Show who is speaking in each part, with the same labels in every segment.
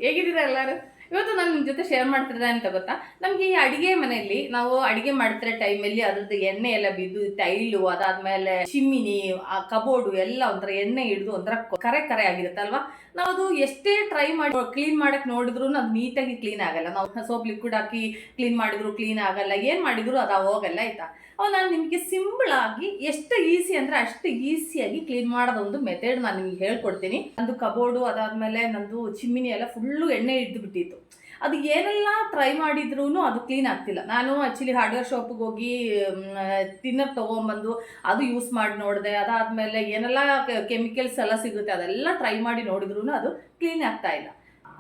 Speaker 1: ಹೇಗಿದ್ದೀರಾ ಎಲ್ಲರೂ? ಇವತ್ತು ನಾನು ನಿಮ್ಮ ಜೊತೆ ಶೇರ್ ಮಾಡ್ತಿದ್ದೆ ಅಂತ ಗೊತ್ತಾ, ನಮಗೆ ಈ ಅಡಿಗೆ ಮನೆಯಲ್ಲಿ ನಾವು ಅಡಿಗೆ ಮಾಡ್ತಿರೋ ಟೈಮಲ್ಲಿ ಅದ್ರದ್ದು ಎಣ್ಣೆ ಎಲ್ಲ ಬಿದ್ದು ಟೈಲು, ಅದಾದ್ಮೇಲೆ ಚಿಮ್ಮಿನಿ, ಆ ಕಬೋರ್ಡು ಎಲ್ಲ ಒಂಥರ ಎಣ್ಣೆ ಹಿಡಿದು ಒಂಥರ ಕರೆ ಕರೆ ಆಗಿರುತ್ತೆ ಅಲ್ವಾ. ನಾವು ಅದು ಎಷ್ಟೇ ಟ್ರೈ ಮಾಡಿ ಕ್ಲೀನ್ ಮಾಡಕ್ ನೋಡಿದ್ರು ಅದು ನೀಟಾಗಿ ಕ್ಲೀನ್ ಆಗಲ್ಲ. ನಾವು ಸೋಪ್ ಲಿಕ್ವಿಡ್ ಹಾಕಿ ಕ್ಲೀನ್ ಮಾಡಿದ್ರು ಕ್ಲೀನ್ ಆಗಲ್ಲ, ಏನ್ ಮಾಡಿದ್ರು ಅದು ಹೋಗಲ್ಲ ಆಯ್ತಾ. ನಾನು ನಿಮಗೆ ಸಿಂಪಲ್ ಆಗಿ ಎಷ್ಟು ಈಸಿ ಅಂದ್ರೆ ಅಷ್ಟು ಈಸಿಯಾಗಿ ಕ್ಲೀನ್ ಮಾಡೋದೊಂದು ಮೆಥಡ್ ನಾನು ನಿಮ್ಗೆ ಹೇಳ್ಕೊಡ್ತೀನಿ. ನಂದು ಕಬೋರ್ಡು ಅದಾದ್ಮೇಲೆ ನಂದು ಚಿಮ್ಮಿನಿ ಎಲ್ಲ ಫುಲ್ಲು ಎಣ್ಣೆ ಹಿಡಿದು ಬಿಟ್ಟಿತ್ತು. ಅದು ಏನೆಲ್ಲ ಟ್ರೈ ಮಾಡಿದ್ರೂ ಅದು ಕ್ಲೀನ್ ಆಗ್ತಿಲ್ಲ. ನಾನು ಆ್ಯಕ್ಚುಲಿ ಹಾರ್ಡ್ವೇರ್ ಶಾಪಿಗೆ ಹೋಗಿ ತಿನ್ನರ್ ತೊಗೊಂಬಂದು ಅದು ಯೂಸ್ ಮಾಡಿ ನೋಡಿದೆ. ಅದಾದಮೇಲೆ ಏನೆಲ್ಲ ಕೆಮಿಕಲ್ಸ್ ಎಲ್ಲ ಸಿಗುತ್ತೆ ಅದೆಲ್ಲ ಟ್ರೈ ಮಾಡಿ ನೋಡಿದ್ರೂ ಅದು ಕ್ಲೀನ್ ಆಗ್ತಾ ಇಲ್ಲ.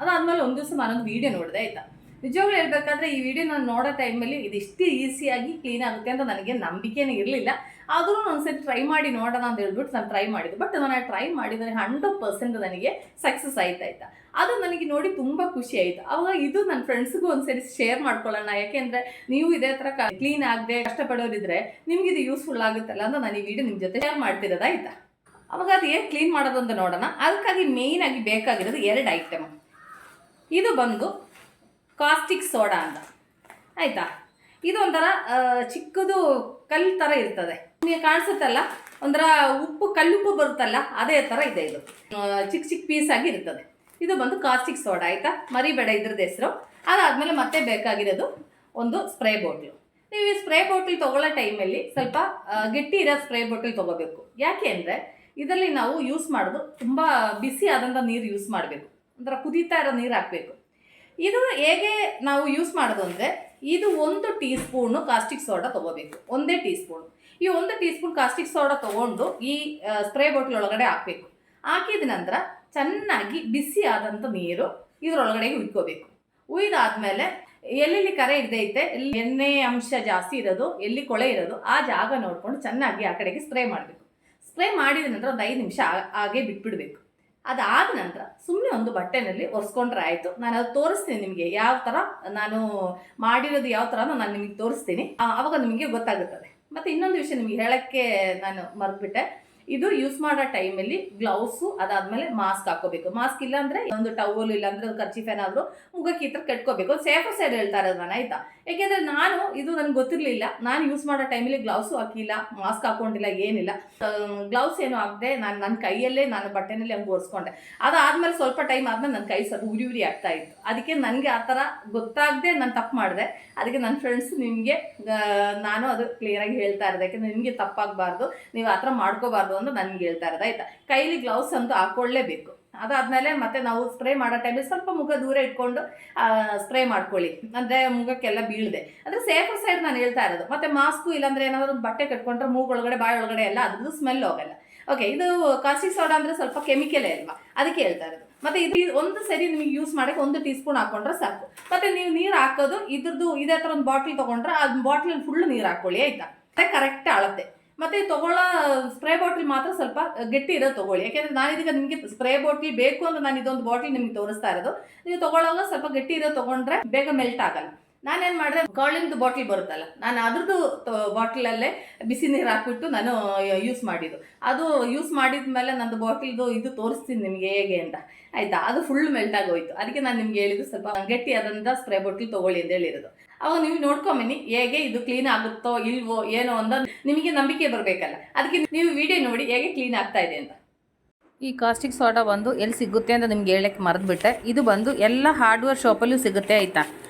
Speaker 1: ಅದಾದಮೇಲೆ ಒಂದು ದಿವಸ ನಾನೊಂದು ವೀಡಿಯೋ ನೋಡಿದೆ ಆಯಿತಾ. ನಿಜವಾಗ್ಲೂ ಹೇಳ್ಬೇಕಾದ್ರೆ ಈ ವಿಡಿಯೋ ನಾನು ನೋಡೋ ಟೈಮಲ್ಲಿ ಇದಿಷ್ಟು ಈಸಿಯಾಗಿ ಕ್ಲೀನ್ ಆಗುತ್ತೆ ಅಂತ ನನಗೆ ನಂಬಿಕೆನೇ ಇರಲಿಲ್ಲ. ಆದರೂ ಒಂದ್ಸರಿ ಟ್ರೈ ಮಾಡಿ ನೋಡೋಣ ಅಂತ ಹೇಳ್ಬಿಟ್ಟು ನಾನು ಟ್ರೈ ಮಾಡಿದೆ. ಬಟ್ ನಾನು ಟ್ರೈ ಮಾಡಿದರೆ 100% ನನಗೆ ಸಕ್ಸಸ್ ಆಯ್ತಾಯ್ತಾ. ಅದು ನನಗೆ ನೋಡಿ ತುಂಬ ಖುಷಿ ಆಯಿತು. ಅವಾಗ ಇದು ನನ್ನ ಫ್ರೆಂಡ್ಸ್ಗೂ ಒಂದ್ಸರಿ ಶೇರ್ ಮಾಡ್ಕೊಳ್ಳೋಣ, ಯಾಕೆಂದರೆ ನೀವು ಇದೇ ಥರ ಕ್ಲೀನ್ ಆಗದೆ ಕಷ್ಟಪಡೋರಿದ್ರೆ ನಿಮ್ಗೆ ಇದು ಯೂಸ್ಫುಲ್ ಆಗುತ್ತಲ್ಲ ಅಂತ ನಾನು ಈ ವಿಡಿಯೋ ನಿಮ್ಮ ಜೊತೆ ಶೇರ್ ಮಾಡ್ತಿರೋದಾಯ್ತಾ. ಅವಾಗ ಅದು ಏನು ಕ್ಲೀನ್ ಮಾಡೋದು ಅಂತ ನೋಡೋಣ. ಅದಕ್ಕಾಗಿ ಮೇಯ್ನಾಗಿ ಬೇಕಾಗಿರೋದು 2 ಐಟಮ್. ಇದು ಬಂದು ಕಾಸ್ಟಿಕ್ ಸೋಡಾ ಅಂತ ಆಯಿತಾ. ಇದು ಒಂಥರ ಚಿಕ್ಕದು ಕಲ್ಲು ಥರ ಇರ್ತದೆ, ನಿಮಗೆ ಕಾಣಿಸುತ್ತಲ್ಲ, ಒಂಥರ ಉಪ್ಪು ಕಲ್ಲುಪ್ಪು ಬರುತ್ತಲ್ಲ ಅದೇ ಥರ ಇದೆ. ಇದು ಚಿಕ್ಕ ಚಿಕ್ಕ ಪೀಸಾಗಿ ಇರ್ತದೆ. ಇದು ಬಂದು ಕಾಸ್ಟಿಕ್ ಸೋಡಾ ಆಯಿತಾ, ಮರಿಬೇಡ ಇದ್ರದ್ದು ಹೆಸರು. ಅದಾದಮೇಲೆ ಮತ್ತೆ ಬೇಕಾಗಿರೋದು ಒಂದು ಸ್ಪ್ರೇ ಬಾಟ್ಲು. ನೀವು ಈ ಸ್ಪ್ರೇ ಬಾಟ್ಲ್ ತೊಗೊಳ್ಳೋ ಟೈಮಲ್ಲಿ ಸ್ವಲ್ಪ ಗಟ್ಟಿ ಇರೋ ಸ್ಪ್ರೇ ಬಾಟ್ಲ್ ತೊಗೋಬೇಕು. ಯಾಕೆ ಅಂದರೆ ಇದರಲ್ಲಿ ನಾವು ಯೂಸ್ ಮಾಡೋದು ತುಂಬ ಬಿಸಿ ಆದಂಥ ನೀರು ಯೂಸ್ ಮಾಡಬೇಕು, ಒಂಥರ ಕುದೀತಾ ಇರೋ ನೀರು ಹಾಕಬೇಕು. ಇದು ಹೇಗೆ ನಾವು ಯೂಸ್ ಮಾಡೋದು ಅಂದರೆ, ಇದು 1 ಟೀ ಸ್ಪೂನು ಕಾಸ್ಟಿಕ್ ಸೋಡಾ ತೊಗೋಬೇಕು, 1 ಟೀ ಸ್ಪೂನು. ಈ 1 ಟೀ ಸ್ಪೂನ್ ಕಾಸ್ಟಿಕ್ ಸೋಡಾ ತೊಗೊಂಡು ಈ ಸ್ಪ್ರೇ ಬಾಟ್ಲ್ ಒಳಗಡೆ ಹಾಕಬೇಕು. ಹಾಕಿದ ನಂತರ ಚೆನ್ನಾಗಿ ಬಿಸಿ ಆದಂಥ ನೀರು ಇದರೊಳಗಡೆಗೆ ಉಯ್ಕೋಬೇಕು. ಉಯ್ದಾದ್ಮೇಲೆ ಎಲ್ಲೆಲ್ಲಿ ಕರೆ ಹಿಡ್ದೈತೆ, ಎಲ್ಲಿ ಎಣ್ಣೆ ಅಂಶ ಜಾಸ್ತಿ ಇರೋದು, ಎಲ್ಲಿ ಕೊಳೆ ಇರೋದು ಆ ಜಾಗ ನೋಡಿಕೊಂಡು ಚೆನ್ನಾಗಿ ಆ ಕಡೆಗೆ ಸ್ಪ್ರೇ ಮಾಡಬೇಕು. ಸ್ಪ್ರೇ ಮಾಡಿದ ನಂತರ ಒಂದು 5 ನಿಮಿಷ ಹಾಗೆ ಬಿಟ್ಬಿಡಬೇಕು. ಅದಾದ ನಂತರ ಸುಮ್ಮನೆ ಒಂದು ಬಟ್ಟೆನಲ್ಲಿ ಒರೆಸ್ಕೊಂಡ್ರೆ ಆಯಿತು. ನಾನು ಅದು ತೋರಿಸ್ತೀನಿ ನಿಮಗೆ, ಯಾವ ಥರ ನಾನು ಮಾಡಿರೋದು ಯಾವ ಥರ ನಾನು ನಿಮಗೆ ತೋರಿಸ್ತೀನಿ, ಆವಾಗ ನಿಮಗೆ ಗೊತ್ತಾಗುತ್ತದೆ. ಮತ್ತು ಇನ್ನೊಂದು ವಿಷಯ ನಿಮಗೆ ಹೇಳೋಕ್ಕೆ ನಾನು ಮರೆತುಬಿಟ್ಟೆ. ಇದು ಯೂಸ್ ಮಾಡೋ ಟೈಮಲ್ಲಿ ಗ್ಲೌಸು ಅದಾದಮೇಲೆ ಮಾಸ್ಕ್ ಹಾಕೋಬೇಕು. ಮಾಸ್ಕ್ ಇಲ್ಲಾಂದರೆ ಒಂದು ಟವಲ್ ಇಲ್ಲಾಂದರೆ ಒಂದು ಕರ್ಚೀಫ್ ಏನಾದರೂ ಮುಖಕ್ಕೆ ಈ ಥರ ಕಟ್ಕೋಬೇಕು. ಸೇಫರ್ ಸೈಡ್ ಹೇಳ್ತಾ ಇರೋದು ನಾನು ಆಯಿತಾ. ಯಾಕೆಂದರೆ ಇದು ನನಗೆ ಗೊತ್ತಿರಲಿಲ್ಲ. ನಾನು ಯೂಸ್ ಮಾಡೋ ಟೈಮಲ್ಲಿ ಗ್ಲೌಸು ಹಾಕಿಲ್ಲ, ಮಾಸ್ಕ್ ಹಾಕ್ಕೊಂಡಿಲ್ಲ, ಏನಿಲ್ಲ. ಗ್ಲೌಸ್ ಏನು ಹಾಕಿದೆ, ನನ್ನ ಕೈಯಲ್ಲೇ ನಾನು ಬಟ್ಟೆನಲ್ಲಿ ಹಂಗೆ ಒರೆಸ್ಕೊಂಡೆ. ಅದಾದಮೇಲೆ ಸ್ವಲ್ಪ ಟೈಮ್ ಆದಮೇಲೆ ನನ್ನ ಕೈ ಸ್ವಲ್ಪ ಉರಿ ಆಗ್ತಾ ಇತ್ತು. ಅದಕ್ಕೆ ನನಗೆ ಆ ಥರ ಗೊತ್ತಾಗದೆ ನಾನು ತಪ್ಪು ಮಾಡಿದೆ. ಅದಕ್ಕೆ ನನ್ನ ಫ್ರೆಂಡ್ಸ್ ನಿಮಗೆ ನಾನು ಅದು ಕ್ಲಿಯರಾಗಿ ಹೇಳ್ತಾ ಇರೋದು, ಯಾಕೆಂದರೆ ನಿಮಗೆ ತಪ್ಪಾಗಬಾರ್ದು, ನೀವು ಆ ಥರ ಮಾಡ್ಕೋಬಾರ್ದು ಅಂತ ನನಗೆ ಹೇಳ್ತಾ ಇರೋದು ಆಯಿತಾ. ಕೈಲಿ ಗ್ಲೌಸ್ ಅಂತೂ ಹಾಕ್ಕೊಳ್ಳೇಬೇಕು. ಅದಾದಮೇಲೆ ಮತ್ತೆ ನಾವು ಸ್ಪ್ರೇ ಮಾಡೋ ಟೈಮಲ್ಲಿ ಸ್ವಲ್ಪ ಮುಖ ದೂರ ಇಟ್ಕೊಂಡು ಸ್ಪ್ರೇ ಮಾಡ್ಕೊಳ್ಳಿ, ಅಂದರೆ ಮುಖಕ್ಕೆಲ್ಲ ಬೀಳದೆ. ಅಂದರೆ ಸೇಫರ್ ಸೈಡ್ ನಾನು ಹೇಳ್ತಾ ಇರೋದು. ಮತ್ತು ಮಾಸ್ಕು ಇಲ್ಲಾಂದರೆ ಏನಾದರೂ ಬಟ್ಟೆ ಕಟ್ಕೊಂಡ್ರೆ ಮೂಗೊಳಗಡೆ ಬಾಯಿ ಒಳಗಡೆ ಎಲ್ಲ ಅದ್ರದ್ದು ಸ್ಮೆಲ್ ಹೋಗಲ್ಲ. ಓಕೆ, ಇದು ಕಾಸ್ಟಿಕ್ ಸೋಡಾ ಅಂದರೆ ಸ್ವಲ್ಪ ಕೆಮಿಕಲೇ ಅಲ್ವಾ, ಅದಕ್ಕೆ ಹೇಳ್ತಾ ಇರೋದು. ಮತ್ತು ಇದು ಒಂದು ಸರಿ ನಿಮಗೆ ಯೂಸ್ ಮಾಡೋಕ್ಕೆ 1 ಟೀ ಸ್ಪೂನ್ ಹಾಕ್ಕೊಂಡ್ರೆ ಸಾಕು. ಮತ್ತು ನೀವು ನೀರು ಹಾಕೋದು ಇದ್ರದ್ದು ಇದೇ ಥರ ಒಂದು ಬಾಟ್ಲ್ ತೊಗೊಂಡ್ರೆ ಆ ಬಾಟ್ಲಲ್ಲಿ ಫುಲ್ಲು ನೀರು ಹಾಕ್ಕೊಳ್ಳಿ ಆಯಿತಾ. ಮತ್ತೆ ಕರೆಕ್ಟ್ ಅಳತೆ. ಮತ್ತು ತೊಗೊಳ್ಳೋ ಸ್ಪ್ರೇ ಬಾಟ್ಲ್ ಮಾತ್ರ ಸ್ವಲ್ಪ ಗಟ್ಟಿ ಇರೋದು ತೊಗೊಳ್ಳಿ. ಯಾಕೆಂದರೆ ನಾನಿದೀಗ ನಿಮಗೆ ಸ್ಪ್ರೇ ಬಾಟ್ಲ್ ಬೇಕು ಅಂತ ನಾನು ಇದೊಂದು ಬಾಟ್ಲ್ ನಿಮಗೆ ತೋರಿಸ್ತಾ ಇರೋದು. ನೀವು ತೊಗೊಳ್ಳೋವಾಗ ಸ್ವಲ್ಪ ಗಟ್ಟಿ ಇರೋದು ತೊಗೊಂಡ್ರೆ ಬೇಗ ಮೆಲ್ಟ್ ಆಗಲ್ಲ. ನಾನೇನು ಮಾಡಿದೆ, ಕಾಳಿಂದು ಬಾಟ್ಲ್ ಬರುತ್ತಲ್ಲ, ನಾನು ಅದ್ರದ್ದು ಬಾಟ್ಲಲ್ಲೇ ಬಿಸಿ ನೀರು ಹಾಕ್ಬಿಟ್ಟು ನಾನು ಯೂಸ್ ಮಾಡಿದ್ದು. ಅದು ಯೂಸ್ ಮಾಡಿದ ಮೇಲೆ ನಂದು ಬಾಟ್ಲಿದು ಇದು ತೋರಿಸ್ತೀನಿ ನಿಮಗೆ ಹೇಗೆ ಅಂತ ಆಯಿತಾ. ಅದು ಫುಲ್ ಮೆಲ್ಟ್ ಆಗೋಯ್ತು. ಅದಕ್ಕೆ ನಾನು ನಿಮ್ಗೆ ಹೇಳಿದ್ದು ಸ್ವಲ್ಪ ಗಟ್ಟಿ ಆದಂಥ ಸ್ಪ್ರೇ ಬಾಟ್ಲ್ ತೊಗೊಳ್ಳಿ ಅಂತ ಹೇಳಿರೋದು. ಅವಾಗ ನೀವು ನೋಡ್ಕೊಂಬನ್ನಿ ಹೇಗೆ ಇದು ಕ್ಲೀನ್ ಆಗುತ್ತೋ ಇಲ್ವೋ ಏನೋ ಅಂತ ನಿಮಗೆ ನಂಬಿಕೆ ಬರಬೇಕಲ್ಲ. ಅದಕ್ಕೆ ನೀವು ವಿಡಿಯೋ ನೋಡಿ ಹೇಗೆ ಕ್ಲೀನ್ ಆಗ್ತಾ ಇದೆ ಅಂತ. ಈ ಕಾಸ್ಟಿಕ್ ಸೋಡಾ ಬಂದು ಎಲ್ಲಿ ಸಿಗುತ್ತೆ ಅಂತ ನಿಮ್ಗೆ ಹೇಳಕ್ಕೆ ಮರೆದುಬಿಟ್ಟೆ. ಇದು ಬಂದು ಎಲ್ಲ ಹಾರ್ಡ್ವೇರ್ ಶಾಪಲ್ಲೂ ಸಿಗುತ್ತೆ ಆಯಿತಾ.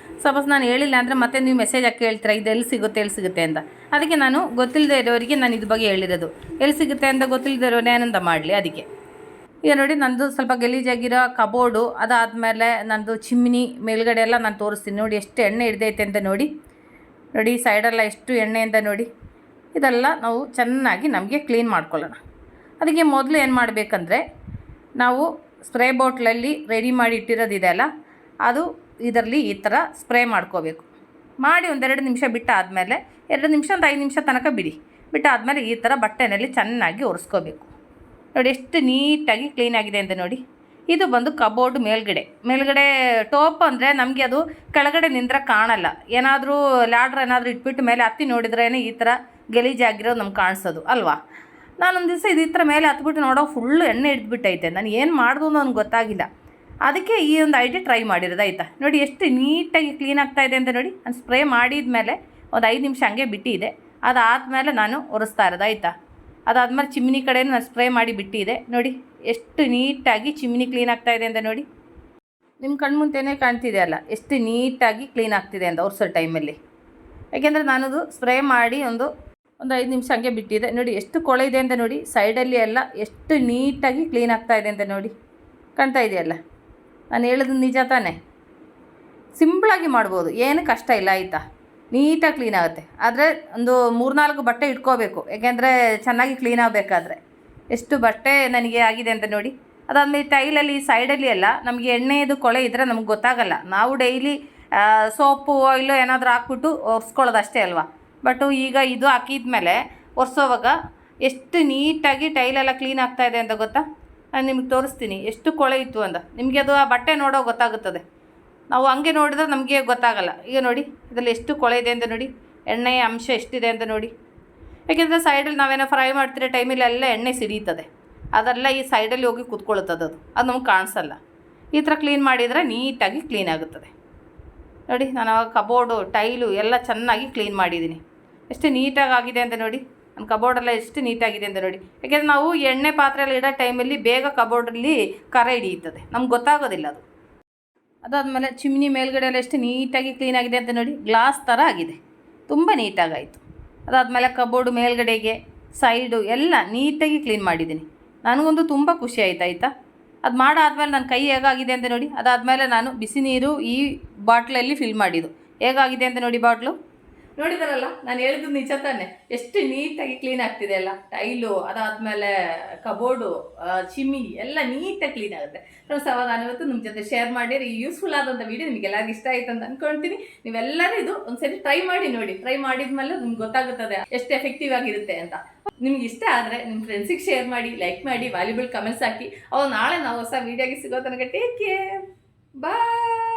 Speaker 1: ಸಪೋಸ್ ನಾನು ಹೇಳಿಲ್ಲ ಅಂದರೆ ಮತ್ತೆ ನೀವು ಮೆಸೇಜ್ ಹಾಕಿ ಹೇಳ್ತೀರಾ ಇದು ಎಲ್ಲಿ ಸಿಗುತ್ತೆ ಅಂತ. ಅದಕ್ಕೆ ನಾನು ಗೊತ್ತಿಲ್ಲದೆ ಇರೋರಿಗೆ ನಾನು ಇದ್ರ ಬಗ್ಗೆ ಹೇಳಿರೋದು. ಎಲ್ಲಿ ಸಿಗುತ್ತೆ ಅಂತ ಗೊತ್ತಿಲ್ಲದೆ ಇರೋರು ಏನಂತ ಮಾಡಲಿ. ಅದಕ್ಕೆ ಈಗ ನೋಡಿ, ನಂದು ಸ್ವಲ್ಪ ಗಲೀಜಾಗಿರೋ ಕಬೋರ್ಡು, ಅದಾದಮೇಲೆ ನಂದು ಚಿಮ್ಮಿನಿ ಮೇಲ್ಗಡೆ ಎಲ್ಲ ನಾನು ತೋರಿಸ್ತೀನಿ. ನೋಡಿ ಎಷ್ಟು ಎಣ್ಣೆ ಹಿಡ್ದೈತೆ ಅಂತ ನೋಡಿ ಸೈಡೆಲ್ಲ ಎಷ್ಟು ಎಣ್ಣೆ ಅಂತ ನೋಡಿ. ಇದೆಲ್ಲ ನಾವು ಚೆನ್ನಾಗಿ ನಮಗೆ ಕ್ಲೀನ್ ಮಾಡ್ಕೊಳ್ಳೋಣ. ಅದಕ್ಕೆ ಮೊದಲು ಏನು ಮಾಡಬೇಕಂದ್ರೆ, ನಾವು ಸ್ಪ್ರೇ ಬಾಟ್ಲಲ್ಲಿ ರೆಡಿ ಮಾಡಿ ಇಟ್ಟಿರೋದಿದೆ ಅಲ್ಲ, ಅದು ಇದರಲ್ಲಿ ಈ ಥರ ಸ್ಪ್ರೇ ಮಾಡ್ಕೋಬೇಕು. ಮಾಡಿ 1-2 ನಿಮಿಷ ಬಿಟ್ಟಾದಮೇಲೆ 2 ನಿಮಿಷ 5 ನಿಮಿಷ ತನಕ ಬಿಟ್ಟಾದಮೇಲೆ ಈ ಥರ ಬಟ್ಟೆನಲ್ಲಿ ಚೆನ್ನಾಗಿ ಒರೆಸ್ಕೋಬೇಕು. ನೋಡಿ ಎಷ್ಟು ನೀಟಾಗಿ ಕ್ಲೀನಾಗಿದೆ ಅಂತ ನೋಡಿ. ಇದು ಬಂದು ಕಬೋರ್ಡ್ ಮೇಲ್ಗಡೆ ಟಾಪ್ ಅಂದರೆ ನಮಗೆ ಅದು ಕೆಳಗಡೆ ನಿಂದ್ರೆ ಕಾಣಲ್ಲ. ಏನಾದರೂ ಲ್ಯಾಡ್ರ್ ಏನಾದರೂ ಇಟ್ಬಿಟ್ಟು ಮೇಲೆ ಹತ್ತಿ ನೋಡಿದ್ರೇ ಈ ಥರ ಗಲೀಜಾಗಿರೋದು ನಮ್ಗೆ ಕಾಣಿಸೋದು ಅಲ್ವಾ. ನಾನೊಂದು ದಿವಸ ಇದು ಈ ಥರ ಮೇಲೆ ಹತ್ಬಿಟ್ಟು ನೋಡೋ ಫುಲ್ಲು ಎಣ್ಣೆ ಹಿಡಿದ್ಬಿಟ್ಟೈತೆ. ನಾನು ಏನು ಮಾಡ್ದು ನನಗೆ ಗೊತ್ತಾಗಿಲ್ಲ. ಅದಕ್ಕೆ ಈ ಒಂದು ಐಡಿಯಾ ಟ್ರೈ ಮಾಡಿರೋದು ಆಯಿತಾ. ನೋಡಿ ಎಷ್ಟು ನೀಟಾಗಿ ಕ್ಲೀನ್ ಆಗ್ತಾ ಇದೆ ಅಂತ ನೋಡಿ. ನಾನು ಸ್ಪ್ರೇ ಮಾಡಿದ ಮೇಲೆ ಒಂದು 5 ನಿಮಿಷ ಹಂಗೆ ಬಿಟ್ಟಿದೆ. ಅದಾದಮೇಲೆ ನಾನು ಒರೆಸ್ತಾ ಇರೋದು ಆಯಿತಾ. ಅದಾದಮೇಲೆ ಚಿಮ್ನಿ ಕಡೆಯೂ ನಾನು ಸ್ಪ್ರೇ ಮಾಡಿ ಬಿಟ್ಟಿದೆ. ನೋಡಿ ಎಷ್ಟು ನೀಟಾಗಿ ಚಿಮ್ನಿ ಕ್ಲೀನ್ ಆಗ್ತಾ ಇದೆ ಅಂತ ನೋಡಿ. ನಿಮ್ಮ ಕಣ್ಮುಂತೆಯೇ ಕಾಣ್ತಿದೆ ಅಲ್ಲ ಎಷ್ಟು ನೀಟಾಗಿ ಕ್ಲೀನ್ ಆಗ್ತಿದೆ ಅಂತ ಒರೆಸೋ ಟೈಮಲ್ಲಿ. ಯಾಕೆಂದರೆ ನಾನದು ಸ್ಪ್ರೇ ಮಾಡಿ ಒಂದು 5 ನಿಮಿಷ ಹಂಗೆ ಬಿಟ್ಟಿದೆ. ನೋಡಿ ಎಷ್ಟು ಕೊಳೆ ಇದೆ ಅಂತ ನೋಡಿ. ಸೈಡಲ್ಲಿ ಎಲ್ಲ ಎಷ್ಟು ನೀಟಾಗಿ ಕ್ಲೀನ್ ಆಗ್ತಾ ಇದೆ ಅಂತ ನೋಡಿ. ಕಾಣ್ತಾ ಇದೆಯಲ್ಲ, ನಾನು ಹೇಳೋದು ನಿಜ ತಾನೇ. ಸಿಂಪಳಾಗಿ ಮಾಡ್ಬೋದು, ಏನು ಕಷ್ಟ ಇಲ್ಲ ಆಯಿತಾ. ನೀಟಾಗಿ ಕ್ಲೀನ್ ಆಗುತ್ತೆ. ಆದರೆ ಒಂದು 3-4 ಬಟ್ಟೆ ಇಟ್ಕೋಬೇಕು, ಯಾಕೆಂದರೆ ಚೆನ್ನಾಗಿ ಕ್ಲೀನ್ ಆಗಬೇಕಾದ್ರೆ. ಎಷ್ಟು ಬಟ್ಟೆ ನನಗೆ ಆಗಿದೆ ಅಂತ ನೋಡಿ. ಅದಾದಮೇಲೆ ಟೈಲಲ್ಲಿ ಸೈಡಲ್ಲಿ ಎಲ್ಲ ನಮಗೆ ಎಣ್ಣೆದು ಕೊಳೆ ಇದ್ದರೆ ನಮ್ಗೆ ಗೊತ್ತಾಗಲ್ಲ. ನಾವು ಡೈಲಿ ಸೋಪು ಆಯಿಲು ಏನಾದರೂ ಹಾಕ್ಬಿಟ್ಟು ಒರೆಸ್ಕೊಳ್ಳೋದು ಅಷ್ಟೇ ಅಲ್ವಾ. ಬಟ್ಟು ಈಗ ಇದು ಹಾಕಿದ ಮೇಲೆ ಒರೆಸೋವಾಗ ಎಷ್ಟು ನೀಟಾಗಿ ಟೈಲೆಲ್ಲ ಕ್ಲೀನ್ ಆಗ್ತಾಯಿದೆ ಅಂತ ಗೊತ್ತಾ. ನಾನು ನಿಮ್ಗೆ ತೋರಿಸ್ತೀನಿ ಎಷ್ಟು ಕೊಳೆ ಇತ್ತು ಅಂತ. ನಿಮಗೆ ಅದು ಆ ಬಟ್ಟೆ ನೋಡೋ ಗೊತ್ತಾಗುತ್ತದೆ. ನಾವು ಹಂಗೆ ನೋಡಿದ್ರೆ ನಮಗೆ ಗೊತ್ತಾಗಲ್ಲ. ಈಗ ನೋಡಿ ಇದರಲ್ಲಿ ಎಷ್ಟು ಕೊಳೆ ಇದೆ ಅಂತ ನೋಡಿ, ಎಣ್ಣೆಯ ಅಂಶ ಎಷ್ಟಿದೆ ಅಂತ ನೋಡಿ. ಯಾಕೆಂದರೆ ಸೈಡಲ್ಲಿ ನಾವೇನೋ ಫ್ರೈ ಮಾಡ್ತಿರೋ ಟೈಮಲ್ಲಿ ಎಲ್ಲ ಎಣ್ಣೆ ಸಿಡೀತದೆ. ಅದೆಲ್ಲ ಈ ಸೈಡಲ್ಲಿ ಹೋಗಿ ಕೂತ್ಕೊಳ್ಳುತ್ತದೆ. ಅದು ನಮ್ಗೆ ಕಾಣಿಸಲ್ಲ. ಈ ಥರ ಕ್ಲೀನ್ ಮಾಡಿದರೆ ನೀಟಾಗಿ ಕ್ಲೀನ್ ಆಗುತ್ತದೆ. ನೋಡಿ ನಾನು ಆವಾಗ ಕಬೋರ್ಡು ಟೈಲು ಎಲ್ಲ ಚೆನ್ನಾಗಿ ಕ್ಲೀನ್ ಮಾಡಿದ್ದೀನಿ. ಎಷ್ಟು ನೀಟಾಗಿ ಆಗಿದೆ ಅಂತ ನೋಡಿ. ನನ್ನ ಕಬೋರ್ಡೆಲ್ಲ ಎಷ್ಟು ನೀಟಾಗಿದೆ ಅಂತ ನೋಡಿ. ಯಾಕೆಂದರೆ ನಾವು ಎಣ್ಣೆ ಪಾತ್ರೆಯಲ್ಲಿ ಇಡೋ ಟೈಮಲ್ಲಿ ಬೇಗ ಕಬೋರ್ಡಲ್ಲಿ ಕರ ಹಿಡಿಯುತ್ತದೆ, ನಮ್ಗೆ ಗೊತ್ತಾಗೋದಿಲ್ಲ ಅದು. ಅದಾದಮೇಲೆ ಚಿಮ್ನಿ ಮೇಲ್ಗಡೆ ಎಲ್ಲ ಎಷ್ಟು ನೀಟಾಗಿ ಕ್ಲೀನ್ ಆಗಿದೆ ಅಂತ ನೋಡಿ. ಗ್ಲಾಸ್ ಥರ ಆಗಿದೆ, ತುಂಬ ನೀಟಾಗಾಯಿತು. ಅದಾದಮೇಲೆ ಕಬೋರ್ಡು ಮೇಲ್ಗಡೆಗೆ ಸೈಡು ಎಲ್ಲ ನೀಟಾಗಿ ಕ್ಲೀನ್ ಮಾಡಿದ್ದೀನಿ. ನನಗೊಂದು ತುಂಬ ಖುಷಿ ಆಯಿತಾ. ಅದು ಮಾಡಾದ್ಮೇಲೆ ನನ್ನ ಕೈ ಹೇಗಾಗಿದೆ ಅಂತ ನೋಡಿ. ಅದಾದಮೇಲೆ ನಾನು ಬಿಸಿ ನೀರು ಈ ಬಾಟ್ಲಲ್ಲಿ ಫಿಲ್ ಮಾಡಿದ್ದು. ಹೇಗಾಗಿದೆ ಅಂತ ನೋಡಿ ಬಾಟ್ಲು. ನೋಡಿದಾರಲ್ಲ, ನಾನು ಹೇಳಿದ್ದು ನಿಜ ತಾನೆ. ಎಷ್ಟು ನೀಟಾಗಿ ಕ್ಲೀನ್ ಆಗ್ತಿದೆ ಅಲ್ಲ. ಟೈಲು, ಅದಾದಮೇಲೆ ಕಬೋರ್ಡು, ಚಿಮ್ನಿ ಎಲ್ಲ ನೀಟಾಗಿ ಕ್ಲೀನ್ ಆಗುತ್ತೆ. ಫ್ರೆಂಡ್ಸ್, ಅವಾಗ ನಾನು ಇವತ್ತು ನಿಮ್ಮ ಜೊತೆ ಶೇರ್ ಮಾಡಿರಿ. ಈ ಯೂಸ್ಫುಲ್ ಆದಂಥ ವೀಡಿಯೋ ನಿಮಗೆಲ್ಲರಿಗೂ ಇಷ್ಟ ಆಯಿತು ಅಂತ ಅಂದ್ಕೊಳ್ತೀನಿ. ನೀವೆಲ್ಲರೂ ಇದು ಒಂದ್ಸರಿ ಟ್ರೈ ಮಾಡಿ ನೋಡಿ. ಟ್ರೈ ಮಾಡಿದ್ಮೇಲೆ ನಿಮ್ಗೆ ಗೊತ್ತಾಗುತ್ತದೆ ಎಷ್ಟು ಎಫೆಕ್ಟಿವ್ ಆಗಿರುತ್ತೆ ಅಂತ. ನಿಮ್ಗೆ ಇಷ್ಟ ಆದರೆ ನಿಮ್ಮ ಫ್ರೆಂಡ್ಸಿಗೆ ಶೇರ್ ಮಾಡಿ, ಲೈಕ್ ಮಾಡಿ, ವ್ಯಾಲ್ಯೂಬಲ್ ಕಮೆಂಟ್ಸ್ ಹಾಕಿ. ಅವಾಗ ನಾಳೆ ನಾವು ಹೊಸ ವೀಡಿಯೋಗೆ ಸಿಗೋ ತನಕ ಟೇಕ್ ಕೇರ್, ಬಾಯ್.